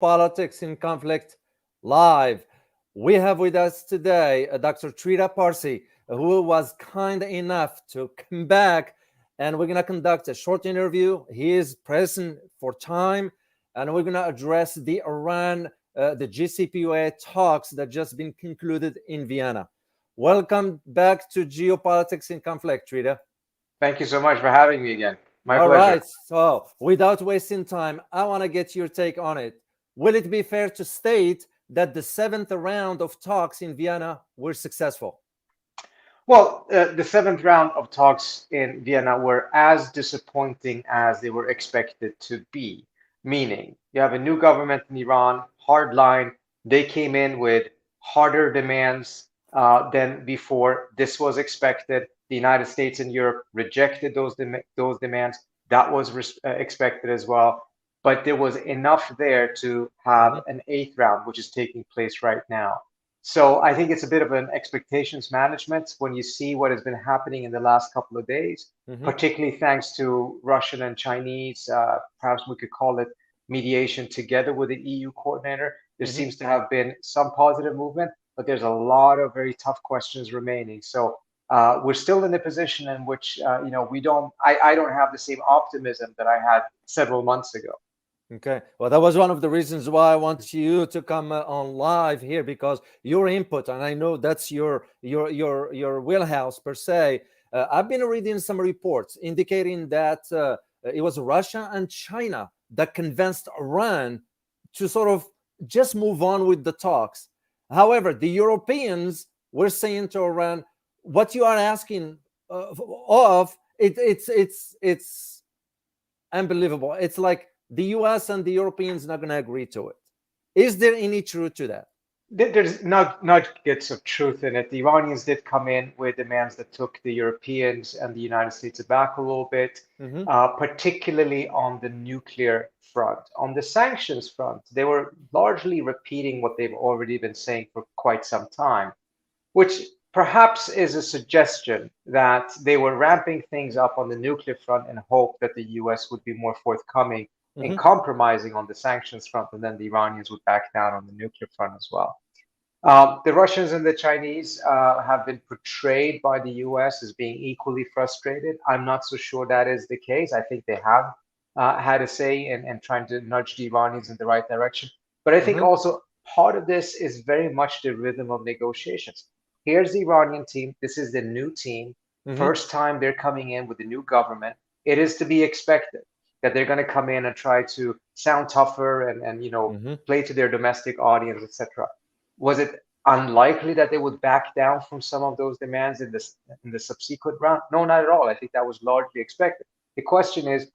Geopolitics in Conflict live. We have with us today Dr. Trita Parsi, who was kind enough to come back, and we're going to conduct a short interview. He is present for time, and we're going to address the Iran, the JCPOA talks that just been concluded in Vienna. Welcome back to Geopolitics in Conflict, Trita. Thank you so much for having me again. My All pleasure. right. So, without wasting time, I want to get your take on it. Will it be fair to state that the seventh round of talks in Vienna were successful? Well, the seventh round of talks in Vienna were as disappointing as they were expected to be. Meaning, you have a new government in Iran, hardline. They came in with harder demands than before. This was expected. The United States and Europe rejected those demands. That was expected as well. But there was enough there to have Mhm. an eighth round, which is taking place right now. So I think it's a bit of an expectations management when you see what has been happening in the last couple of days, Mhm. particularly thanks to Russian and Chinese, perhaps we could call it mediation together with the EU coordinator. There Mhm. seems to have been some positive movement, but there's a lot of very tough questions remaining. So we're still in the position in which I don't have the same optimism that I had several months ago. Okay. Well, that was one of the reasons why I want you to come on live here, because your input, and I know that's your wheelhouse per se. I've been reading some reports indicating that it was Russia and China that convinced Iran to sort of just move on with the talks. However, the Europeans were saying to Iran, "What you are asking of it's unbelievable. It's like the US and the Europeans not going to agree to it." Is there any truth to that? There's nuggets of truth in it. The Iranians did come in with demands that took the Europeans and the United States aback a little bit, Mm-hmm. particularly on the nuclear front. On the sanctions front, they were largely repeating what they've already been saying for quite some time, which perhaps is a suggestion that they were ramping things up on the nuclear front in hope that the US would be more forthcoming in Mm-hmm. compromising on the sanctions front, and then the Iranians would back down on the nuclear front as well. The Russians and the Chinese have been portrayed by the US as being equally frustrated. I'm not so sure that is the case. I think they have had a say in trying to nudge the Iranians in the right direction. But I think Mm-hmm. also part of this is very much the rhythm of negotiations. Here's the Iranian team. This is the new team. Mm-hmm. First time they're coming in with the new government. It is to be expected that they're going to come in and try to sound tougher and Mm-hmm. play to their domestic audience, etc. Was it unlikely that they would back down from some of those demands in the subsequent round? No, not at all. I think that was largely expected. The question is,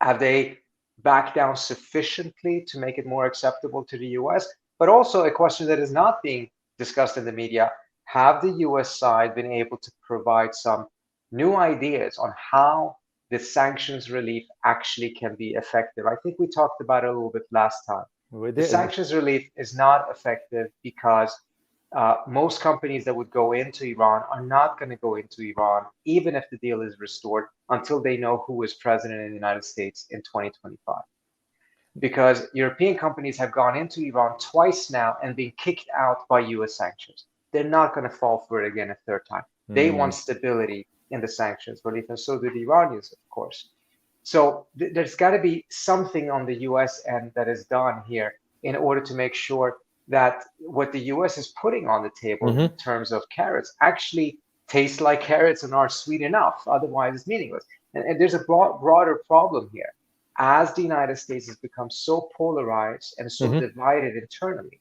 have they backed down sufficiently to make it more acceptable to the US? But also a question that is not being discussed in the media, have the US side been able to provide some new ideas on how the sanctions relief actually can be effective? I think we talked about it a little bit last time. We The did. sanctions relief is not effective because most companies that would go into Iran are not going to go into Iran, even if the deal is restored, until they know who is president in the United States in 2025. Because European companies have gone into Iran twice now and been kicked out by US sanctions. They're not going to fall for it again a third time. They Mm. want stability in the sanctions relief, and so do the Iranians, of course. So there's got to be something on the US end that is done here in order to make sure that what the US is putting on the table in Mm-hmm. terms of carrots actually taste like carrots and are sweet enough. Otherwise, it's meaningless. And there's a broader problem here. As the United States has become so polarized and so Mm-hmm. divided internally,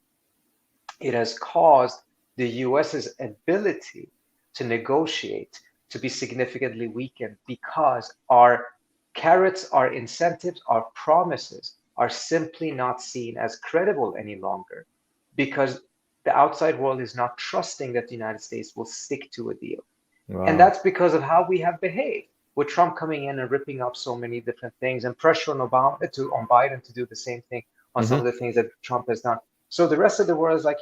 it has caused the US's ability to negotiate to be significantly weakened because our carrots, our incentives, our promises are simply not seen as credible any longer because the outside world is not trusting that the United States will stick to a deal. And Wow. that's because of how we have behaved, with Trump coming in and ripping up so many different things and pressure on on Biden to do the same thing on some Mm-hmm. of the things that Trump has done. So the rest of the world is like,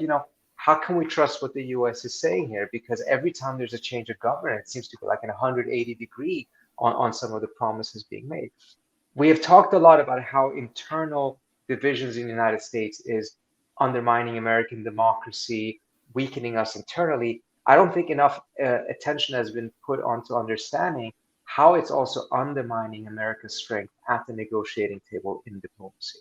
how can we trust what the US is saying here? Because every time there's a change of government, it seems to be like an 180-degree on some of the promises being made. We have talked a lot about how internal divisions in the United States is undermining American democracy, weakening us internally, I don't think enough attention has been put onto understanding how it's also undermining America's strength at the negotiating table in diplomacy.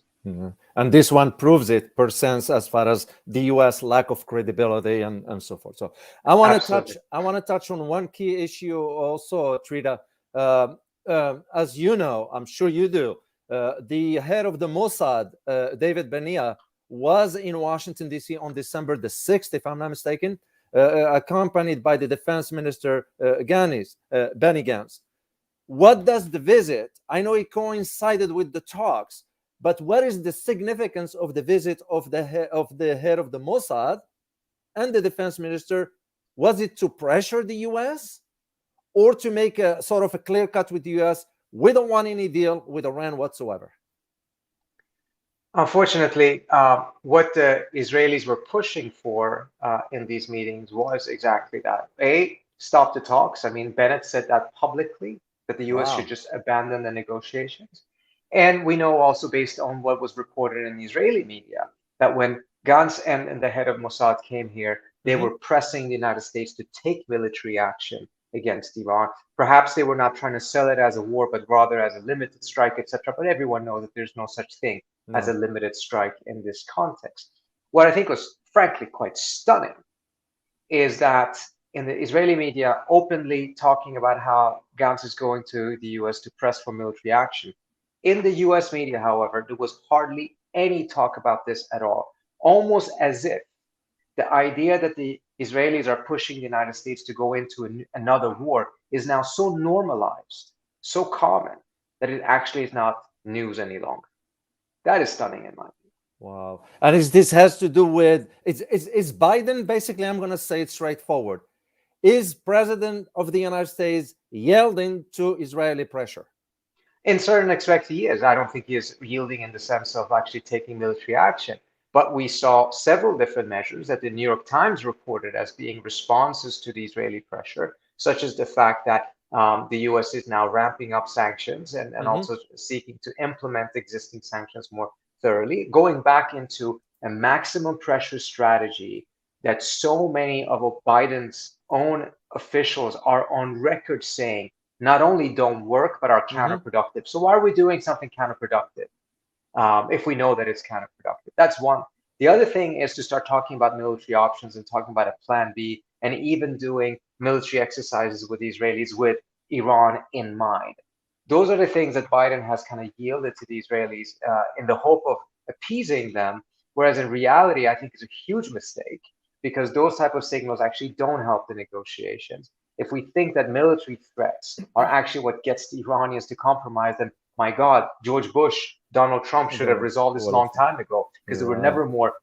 And this one proves it per sense as far as the U.S. lack of credibility and so forth. So I want to touch on one key issue also, Trita. As you know, I'm sure you do, the head of the Mossad, David Benia, was in Washington, D.C. on December the 6th, if I'm not mistaken, accompanied by the defense minister, Benny Gantz. What does the visit? I know it coincided with the talks, but what is the significance of the visit of the head of the Mossad and the defense minister? Was it to pressure the U.S. or to make a sort of a clear cut with the U.S.? We don't want any deal with Iran whatsoever. Unfortunately, what the Israelis were pushing for in these meetings was exactly that. Stop the talks. I mean, Bennett said that publicly, that the U.S. should just abandon the negotiations. And we know also, based on what was reported in the Israeli media, that when Gantz and the head of Mossad came here, they were pressing the United States to take military action against Iran. Perhaps they were not trying to sell it as a war, but rather as a limited strike, etc. But everyone knows that there's no such thing as a limited strike in this context. What I think was frankly quite stunning is that in the Israeli media openly talking about how Gantz is going to the US to press for military action. In the US media, however, there was hardly any talk about this at all, almost as if the idea that the Israelis are pushing the United States to go into another war is now so normalized, so common, that it actually is not news any longer. That is stunning in my view. Wow. And this has to do with, is Biden, basically, I'm going to say it straightforward, is President of the United States yielding to Israeli pressure? In certain aspects, he is. I don't think he is yielding in the sense of actually taking military action. But we saw several different measures that the New York Times reported as being responses to the Israeli pressure, such as the fact that the US is now ramping up sanctions and also seeking to implement existing sanctions more thoroughly, going back into a maximum pressure strategy that so many of Biden's own officials are on record saying not only don't work, but are counterproductive. So why are we doing something counterproductive if we know that it's counterproductive? That's one. The other thing is to start talking about military options and talking about a plan B, and even doing military exercises with the Israelis with Iran in mind. Those are the things that Biden has kind of yielded to the Israelis in the hope of appeasing them, whereas in reality, I think it's a huge mistake, because those type of signals actually don't help the negotiations. If we think that military threats are actually what gets the Iranians to compromise, then my God, George Bush, Donald Trump should have resolved this a long time ago, because there were never more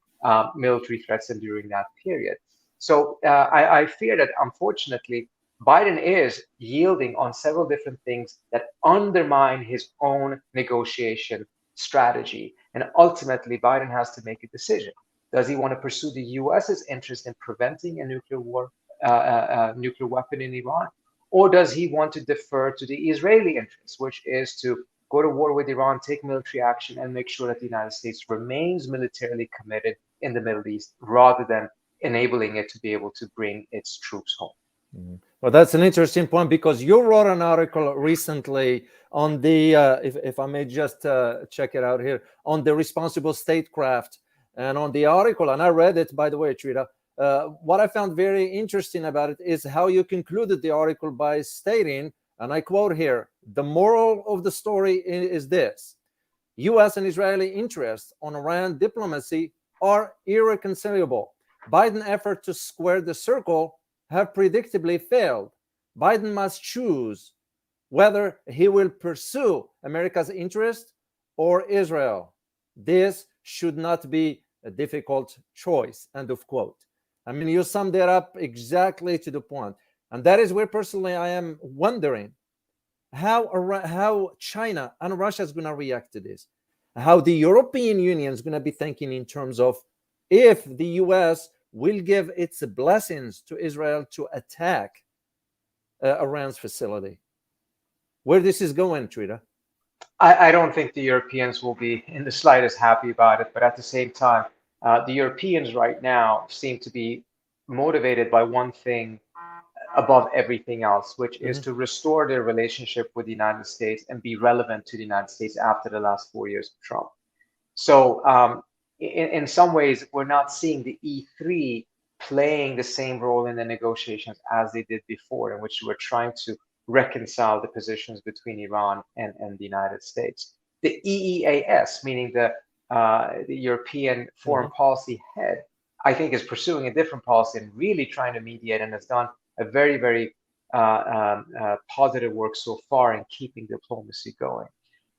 military threats than during that period. So I fear that, unfortunately, Biden is yielding on several different things that undermine his own negotiation strategy. And ultimately, Biden has to make a decision. Does he want to pursue the US's interest in preventing a nuclear war, nuclear weapon in Iran? Or does he want to defer to the Israeli interest, which is to go to war with Iran, take military action, and make sure that the United States remains militarily committed in the Middle East, rather than enabling it to be able to bring its troops home? Well, that's an interesting point, because you wrote an article recently on the, if I may just check it out here, on the responsible statecraft. And on the article, and I read it, by the way, Trita, what I found very interesting about it is how you concluded the article by stating, and I quote here, the moral of the story is this: U.S. and Israeli interests on Iran diplomacy are irreconcilable. Biden's effort to square the circle have predictably failed. Biden must choose whether he will pursue America's interest or Israel. This should not be a difficult choice. End of quote. I mean, you summed it up exactly to the point. And that is where personally I am wondering how China and Russia is going to react to this. How the European Union is going to be thinking in terms of if the US will give its blessings to Israel to attack Iran's facility. Where this is going, Trita? I don't think the Europeans will be in the slightest happy about it, but at the same time, the Europeans right now seem to be motivated by one thing above everything else, which is Hmm. to restore their relationship with the United States and be relevant to the United States after the last 4 years of Trump. So, in some ways, we're not seeing the E3 playing the same role in the negotiations as they did before, in which we're trying to reconcile the positions between Iran and the United States. The EEAS, meaning the European foreign Hmm. policy head, I think is pursuing a different policy and really trying to mediate and has done a very, very positive work so far in keeping diplomacy going.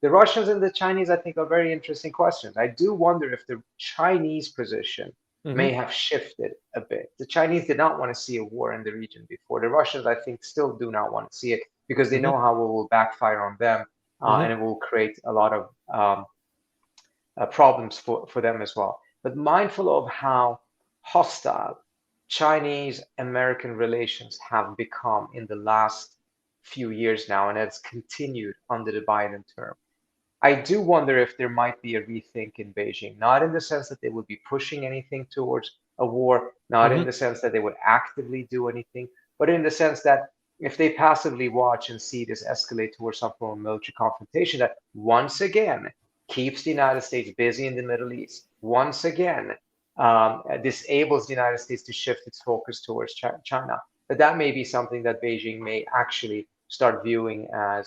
The Russians and the Chinese, I think, are very interesting questions. I do wonder if the Chinese position may Hmm. have shifted a bit. The Chinese did not want to see a war in the region before. The Russians, I think, still do not want to see it because they know Hmm. how it will backfire on them, and Hmm. it will create a lot of problems for them as well. But mindful of how hostile Chinese American relations have become in the last few years now, and it's continued under the Biden term. I do wonder if there might be a rethink in Beijing, not in the sense that they would be pushing anything towards a war, not in Hmm. the sense that they would actively do anything, but in the sense that if they passively watch and see this escalate towards some form of military confrontation, that once again keeps the United States busy in the Middle East, once again disables the United States to shift its focus towards China, that may be something that Beijing may actually start viewing as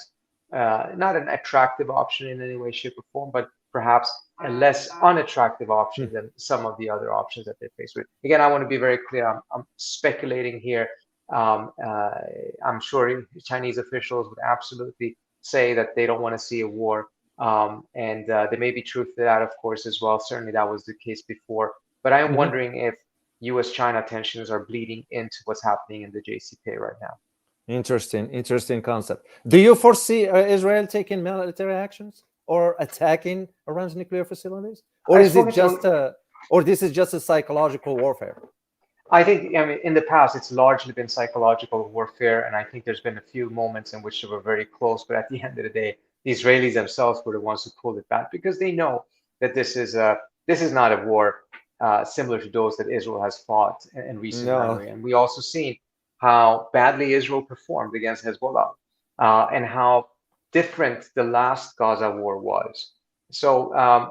not an attractive option in any way, shape, or form, but perhaps a less unattractive option than some of the other options that they face with. Again, I want to be very clear. I'm speculating here. I'm sure Chinese officials would absolutely say that they don't want to see a war. And there may be truth to that, of course, as well. Certainly that was the case before. But I'm Hmm. wondering if US China tensions are bleeding into what's happening in the JCPOA right now. Interesting, interesting concept. Do you foresee Israel taking military actions or attacking Iran's nuclear facilities, or I've is it spoken just to or this is just a psychological warfare? I think, I mean, in the past, it's largely been psychological warfare, and I think there's been a few moments in which they were very close. But at the end of the day, the Israelis themselves were the ones who pulled it back because they know that this is not a war similar to those that Israel has fought in recent No. memory. And we also seen how badly Israel performed against Hezbollah, and how different the last Gaza war was. So,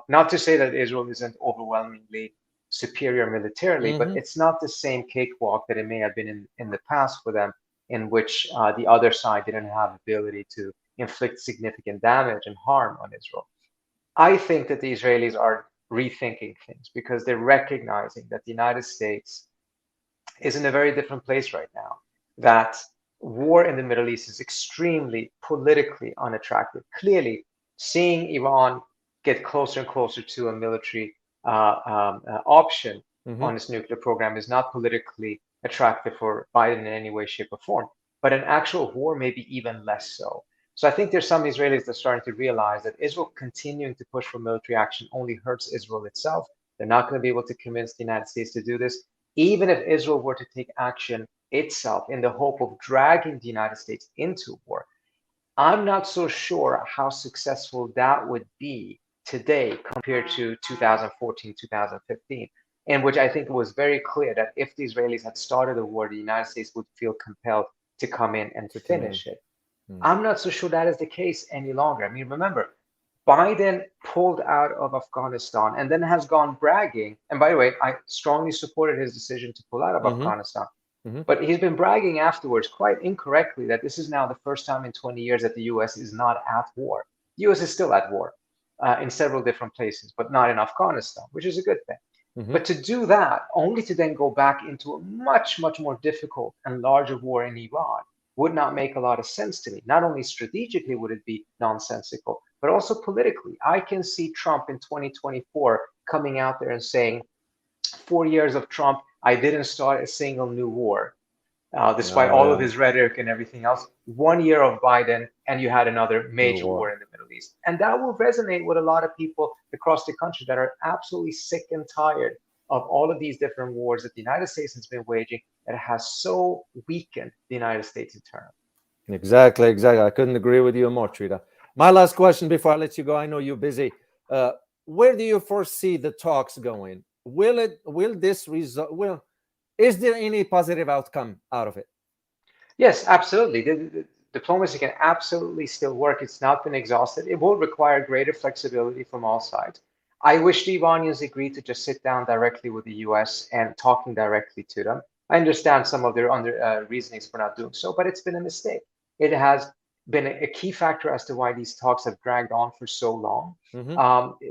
not to say that Israel isn't overwhelmingly superior militarily, but Hmm. it's not the same cakewalk that it may have been in the past for them, in which the other side didn't have ability to inflict significant damage and harm on Israel. I think that the Israelis are rethinking things because they're recognizing that the United States is in a very different place right now, that war in the Middle East is extremely politically unattractive. Clearly, seeing Iran get closer and closer to a military option Hmm. on its nuclear program is not politically attractive for Biden in any way, shape, or form. But an actual war, maybe even less so. So I think there's some Israelis that are starting to realize that Israel continuing to push for military action only hurts Israel itself. They're not going to be able to convince the United States to do this. Even if Israel were to take action itself in the hope of dragging the United States into war, I'm not so sure how successful that would be today compared to 2014, 2015, in which I think it was very clear that if the Israelis had started a war, the United States would feel compelled to come in and To come in. finish it. Mm. I'm not so sure that is the case any longer. I mean, remember, Biden pulled out of Afghanistan and then has gone bragging. And by the way, I strongly supported his decision to pull out of Hmm. Afghanistan. Hmm. But he's been bragging afterwards, quite incorrectly, that this is now the first time in 20 years that the US is not at war. The US is still at war in several different places, but not in Afghanistan, which is a good thing. Hmm. But to do that, only to then go back into a much, much more difficult and larger war in Iran would not make a lot of sense to me. Not only strategically would it be nonsensical, but also politically. I can see Trump in 2024 coming out there and saying, 4 years of Trump, I didn't start a single new war, despite Oh all of yeah, his rhetoric and everything else. 1 year of Biden, and you had another new major war war. in the Middle East. And that will resonate with a lot of people across the country that are absolutely sick and tired of all of these different wars that the United States has been waging that has so weakened the United States in turn. Exactly, exactly. I couldn't agree with you more, Trita. My last question before I let you go, I know you're busy. Where do you foresee the talks going? Will this result, is there any positive outcome out of it? Yes, absolutely. The diplomacy can absolutely still work. It's not been exhausted. It will require greater flexibility from all sides. I wish the Iranians agreed to just sit down directly with the US and talking directly to them. I understand some of their reasonings for not doing so, but it's been a mistake. It has been a key factor as to why these talks have dragged on for so long.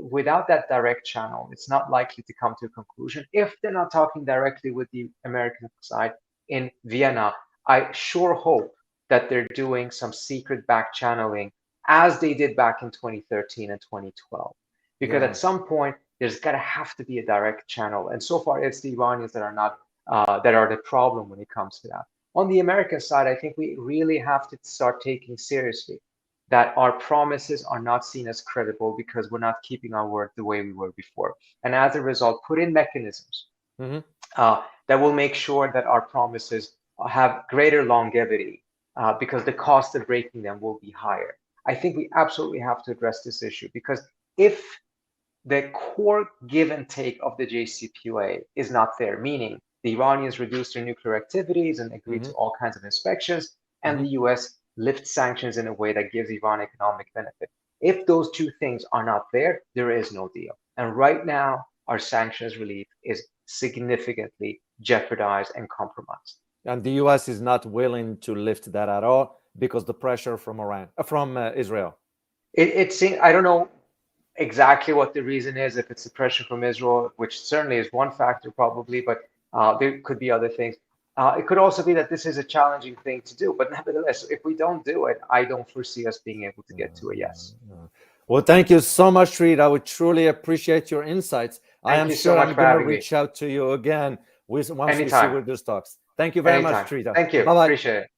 Without that direct channel, it's not likely to come to a conclusion if they're not talking directly with the American side in Vienna. I sure hope that they're doing some secret back channeling as they did back in 2013 and 2012. Because Yeah. at some point, there's got to have to be a direct channel. And so far, it's the Iranians that are not, that are the problem when it comes to that. On the American side, I think we really have to start taking seriously that our promises are not seen as credible because we're not keeping our word the way we were before. And as a result, put in mechanisms that will make sure that our promises have greater longevity because the cost of breaking them will be higher. I think we absolutely have to address this issue because if the core give and take of the JCPOA is not there, meaning the Iranians reduce their nuclear activities and agree to all kinds of inspections, and the US lifts sanctions in a way that gives Iran economic benefit. If those two things are not there, there is no deal. And right now, our sanctions relief is significantly jeopardized and compromised. And the US is not willing to lift that at all because the pressure from Israel. I don't know exactly what the reason is, if it's the pressure from Israel, which certainly is one factor probably, but there could be other things. It could also be that this is a challenging thing to do, but nevertheless, if we don't do it, I don't foresee us being able to get to a yes. Well, thank you so much, Trita. I would truly appreciate your insights. I am sure I'm going to reach out to you again once we see where this talks. Thank you very much, Trita. Thank you. Bye-bye. Appreciate it.